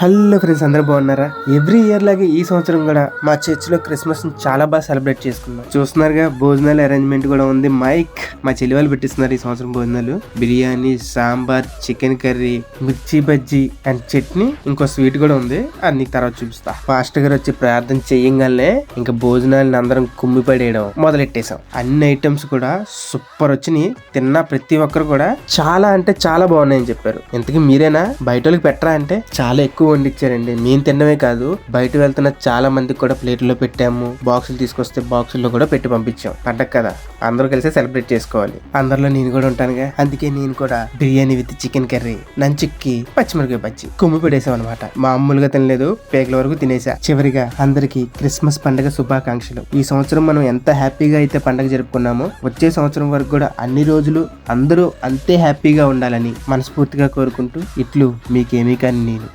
Hello friends, అందరూ బాగున్నారా? Every year లాగే ఈ సంవత్సరం కూడా మా చర్చ్ లో క్రిస్మస్ ని చాలా బాగా సెలబ్రేట్ చేసుకున్నాం. చూస్తున్నారుగా, భోజనాలు అరేంజ్మెంట్ కూడా ఉంది. మైక్ మా చెల్లి వాళ్ళు పెట్టిస్తున్నారు ఈ సంవత్సరం భోజనాలు. బిర్యానీ, సాంబార్, చికెన్ కర్రీ, మిర్చి బజ్జీ అండ్ చట్నీ, ఇంకో స్వీట్ కూడా ఉంది. అన్ని తర్వాత చూపిస్తా. పాస్టర్ గారు వచ్చి ప్రార్థన చెయ్యంగానే ఇంకా భోజనాలను అందరం కుమ్మి పడేయడం మొదలెట్టేసాం. అన్ని ఐటమ్స్ కూడా సూపర్ వచ్చినాయి. తిన్న ప్రతి ఒక్కరు కూడా చాలా అంటే చాలా బాగున్నాయని చెప్పారు. ఇంతకీ మీరేనా? బయట వాళ్ళకి పెట్టరా అంటే చాలా ఎక్కువ వండిచ్చారండి. మేము తినడమే కాదు, బయట వెళ్తున్న చాలా మందికి కూడా ప్లేట్లో పెట్టాము. బాక్సులు తీసుకొస్తే బాక్సుల్లో కూడా పెట్టి పంపించాం. పండగ కదా, అందరూ కలిసి సెలబ్రేట్ చేసుకోవాలి. అందరిలో నేను కూడా ఉంటానుగా, అందుకే నేను కూడా బిర్యానీ విత్ చికెన్ కర్రీ, నంచుక్కి పచ్చిమిరకాయ బజ్జి కుమ్మి పడేసాం అనమాట. మామూలుగా తినలేదు, పేకల వరకు తినేసా. చివరిగా అందరికి క్రిస్మస్ పండుగ శుభాకాంక్షలు. ఈ సంవత్సరం మనం ఎంత హ్యాపీగా అయితే పండుగ జరుపుకున్నామో, వచ్చే సంవత్సరం వరకు కూడా అన్ని రోజులు అందరూ అంతే హ్యాపీగా ఉండాలని మనస్ఫూర్తిగా కోరుకుంటూ, ఇట్లు మీకేమీ కానీ నేను.